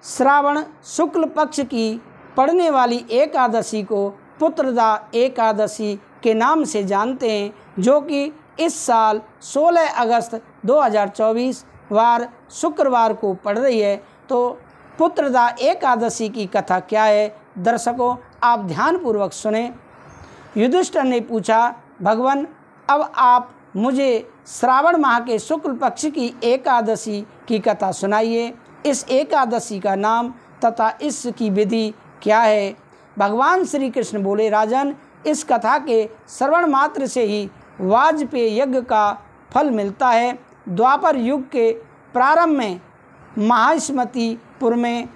श्रावण शुक्ल पक्ष की पड़ने वाली एकादशी को पुत्रदा एकादशी के नाम से जानते हैं, जो कि इस साल 16 अगस्त 2024 वार शुक्रवार को पड़ रही है। तो पुत्रदा एकादशी की कथा क्या है दर्शकों, आप ध्यानपूर्वक सुने। युधिष्ठिर ने पूछा, भगवान अब आप मुझे श्रावण माह के शुक्ल पक्ष की एकादशी की कथा सुनाइए। इस एकादशी का नाम तथा इसकी विधि क्या है। भगवान श्री कृष्ण बोले, राजन इस कथा के श्रवण मात्र से ही वाजपेय यज्ञ का फल मिलता है। द्वापर युग के प्रारंभ में महास्मतिपुर में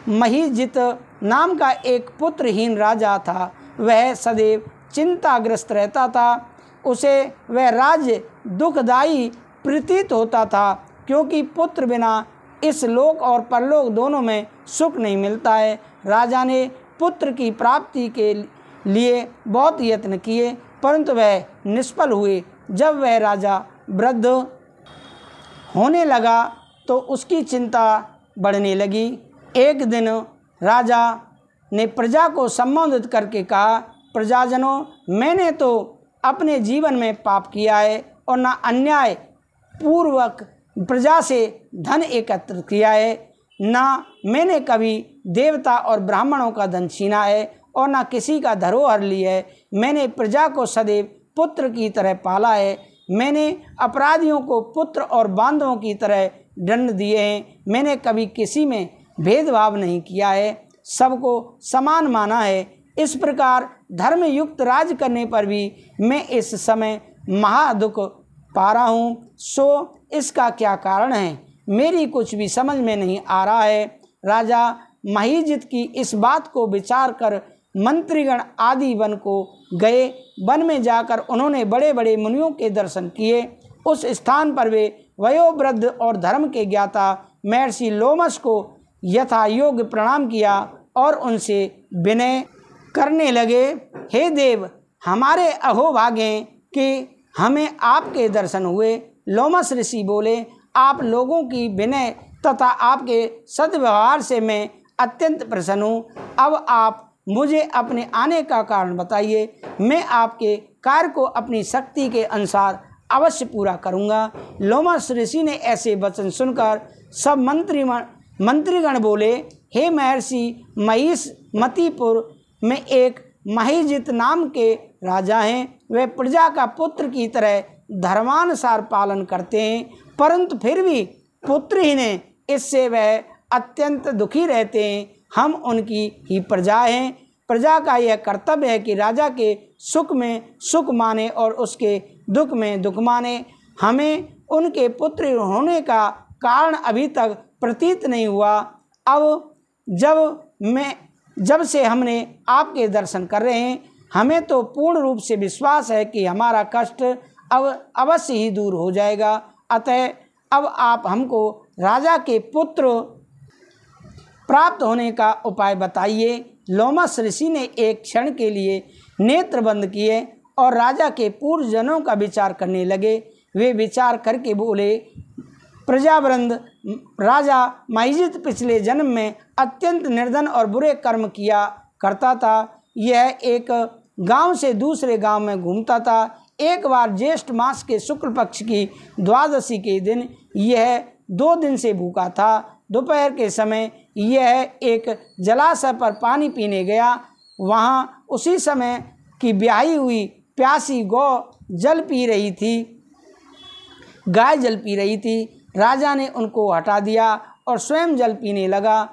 महीजित नाम का एक पुत्रहीन राजा था। वह सदैव चिंताग्रस्त रहता था। उसे वह राज्य दुखदायी प्रतीत होता था, क्योंकि पुत्र बिना इस लोक और परलोक दोनों में सुख नहीं मिलता है। राजा ने पुत्र की प्राप्ति के लिए बहुत यत्न किए, परंतु वह निष्फल हुए। जब वह राजा वृद्ध होने लगा तो उसकी चिंता बढ़ने लगी। एक दिन राजा ने प्रजा को संबोधित करके कहा, प्रजाजनों, मैंने तो अपने जीवन में पाप किया है और न अन्याय पूर्वक प्रजा से धन एकत्र किया है, न मैंने कभी देवता और ब्राह्मणों का धन छीना है और न किसी का धरोहर लिया है। मैंने प्रजा को सदैव पुत्र की तरह पाला है। मैंने अपराधियों को पुत्र और बांधवों की तरह दंड दिए हैं। मैंने कभी किसी में भेदभाव नहीं किया है, सबको समान माना है। इस प्रकार धर्मयुक्त राज करने पर भी मैं इस समय महादुख पा रहा हूँ। सो इसका क्या कारण है, मेरी कुछ भी समझ में नहीं आ रहा है। राजा महीजित की इस बात को विचार कर मंत्रीगण आदि वन को गए। वन में जाकर उन्होंने बड़े बड़े मुनियों के दर्शन किए। उस स्थान पर वे वयोवृद्ध और धर्म के ज्ञाता महर्षि लोमश को यथायोग्य प्रणाम किया और उनसे विनय करने लगे, हे देव, हमारे अहोभाग्य कि हमें आपके दर्शन हुए। लोमश ऋषि बोले, आप लोगों की विनय तथा आपके सद्व्यवहार से मैं अत्यंत प्रसन्न हूँ। अब आप मुझे अपने आने का कारण बताइए। मैं आपके कार्य को अपनी शक्ति के अनुसार अवश्य पूरा करूँगा। लोमश ऋषि ने ऐसे वचन सुनकर सब मंत्रीगण बोले, हे महर्षि, महिष्मतिपुर में एक महीजित नाम के राजा हैं। वे प्रजा का पुत्र की तरह धर्मानुसार पालन करते हैं, परंतु फिर भी पुत्रहीन हैं। इससे वह अत्यंत दुखी रहते हैं। हम उनकी ही प्रजा हैं। प्रजा का यह कर्तव्य है कि राजा के सुख में सुख माने और उसके दुख में दुख माने। हमें उनके पुत्र होने का कारण अभी तक प्रतीत नहीं हुआ। अब जब से हमने आपके दर्शन कर रहे हैं, हमें तो पूर्ण रूप से विश्वास है कि हमारा कष्ट अब अवश्य ही दूर हो जाएगा। अतः अब आप हमको राजा के पुत्र प्राप्त होने का उपाय बताइए। लोमश ऋषि ने एक क्षण के लिए नेत्र बंद किए और राजा के पूर्वजनों का विचार करने लगे। वे विचार करके बोले, प्रजावृंद, राजा महीजित पिछले जन्म में अत्यंत निर्धन और बुरे कर्म किया करता था। यह एक गांव से दूसरे गांव में घूमता था। एक बार ज्येष्ठ मास के शुक्ल पक्ष की द्वादशी के दिन यह 2 दिन से भूखा था। दोपहर के समय यह एक जलाशय पर पानी पीने गया। वहाँ उसी समय की ब्याही हुई प्यासी गाय जल पी रही थी। राजा ने उनको हटा दिया और स्वयं जल पीने लगा।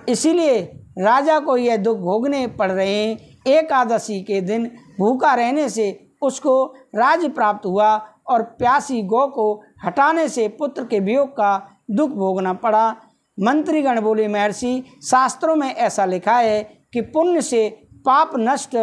इसीलिए राजा को यह दुख भोगने पड़ रहे हैं। एकादशी के दिन भूखा रहने से उसको राज्य प्राप्त हुआ और प्यासी गौ को हटाने से पुत्र के वियोग का दुख भोगना पड़ा। मंत्रीगण बोले, महर्षि, शास्त्रों में ऐसा लिखा है कि पुण्य से पाप नष्ट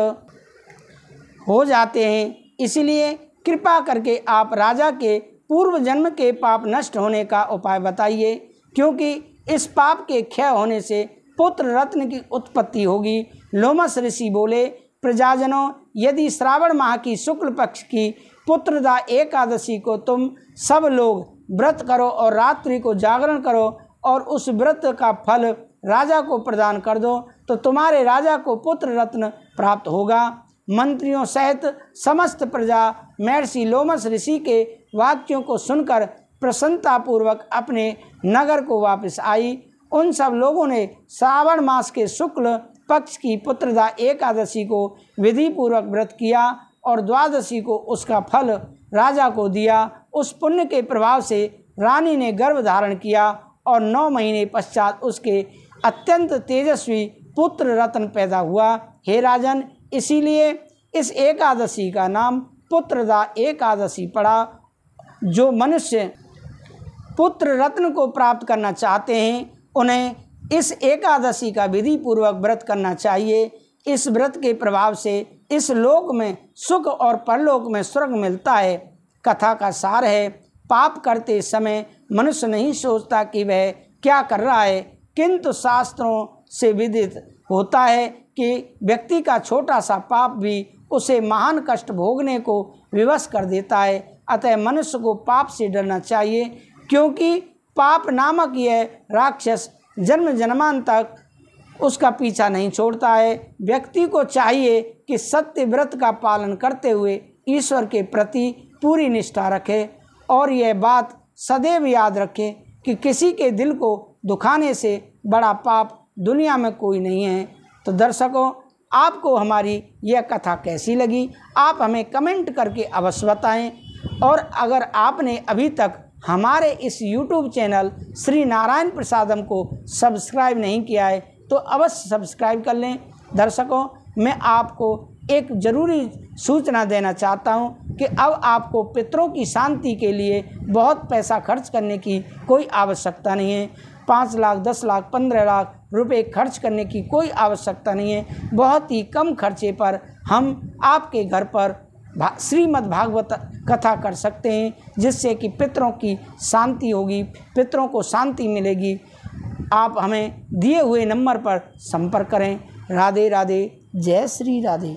हो जाते हैं। इसलिए कृपा करके आप राजा के पूर्व जन्म के पाप नष्ट होने का उपाय बताइए, क्योंकि इस पाप के क्षय होने से पुत्र रत्न की उत्पत्ति होगी। लोमश ऋषि बोले, प्रजाजनों, यदि श्रावण माह की शुक्ल पक्ष की पुत्रदा एकादशी को तुम सब लोग व्रत करो और रात्रि को जागरण करो और उस व्रत का फल राजा को प्रदान कर दो तो तुम्हारे राजा को पुत्र रत्न प्राप्त होगा। मंत्रियों सहित समस्त प्रजा महर्षि लोमस ऋषि के वाक्यों को सुनकर प्रसन्नतापूर्वक अपने नगर को वापस आई। उन सब लोगों ने श्रावण मास के शुक्ल पक्ष की पुत्रदा एकादशी को विधि पूर्वक व्रत किया और द्वादशी को उसका फल राजा को दिया। उस पुण्य के प्रभाव से रानी ने गर्भ धारण किया और 9 महीने पश्चात उसके अत्यंत तेजस्वी पुत्र रत्न पैदा हुआ। हे राजन, इसीलिए इस एकादशी का नाम पुत्रदा एकादशी पड़ा। जो मनुष्य पुत्र रत्न को प्राप्त करना चाहते हैं उन्हें इस एकादशी का विधि पूर्वक व्रत करना चाहिए। इस व्रत के प्रभाव से इस लोक में सुख और परलोक में स्वर्ग मिलता है। कथा का सार है, पाप करते समय मनुष्य नहीं सोचता कि वह क्या कर रहा है, किंतु शास्त्रों से विदित होता है कि व्यक्ति का छोटा सा पाप भी उसे महान कष्ट भोगने को विवश कर देता है। अतः मनुष्य को पाप से डरना चाहिए, क्योंकि पाप नामक यह राक्षस जन्म जन्मान तक उसका पीछा नहीं छोड़ता है। व्यक्ति को चाहिए कि सत्य व्रत का पालन करते हुए ईश्वर के प्रति पूरी निष्ठा रखे और यह बात सदैव याद रखे कि किसी के दिल को दुखाने से बड़ा पाप दुनिया में कोई नहीं है। तो दर्शकों, आपको हमारी यह कथा कैसी लगी आप हमें कमेंट करके अवश्य बताएं। और अगर आपने अभी तक हमारे इस YouTube चैनल श्री नारायण प्रसादम को सब्सक्राइब नहीं किया है तो अवश्य सब्सक्राइब कर लें। दर्शकों, मैं आपको एक ज़रूरी सूचना देना चाहता हूं कि अब आपको पितरों की शांति के लिए बहुत पैसा खर्च करने की कोई आवश्यकता नहीं है। 5 लाख, 10 लाख, 15 लाख रुपए खर्च करने की कोई आवश्यकता नहीं है। बहुत ही कम खर्चे पर हम आपके घर पर श्रीमद् भागवत कथा कर सकते हैं, जिससे कि पितरों की शांति होगी, पितरों को शांति मिलेगी। आप हमें दिए हुए नंबर पर संपर्क करें। राधे राधे, जय श्री राधे।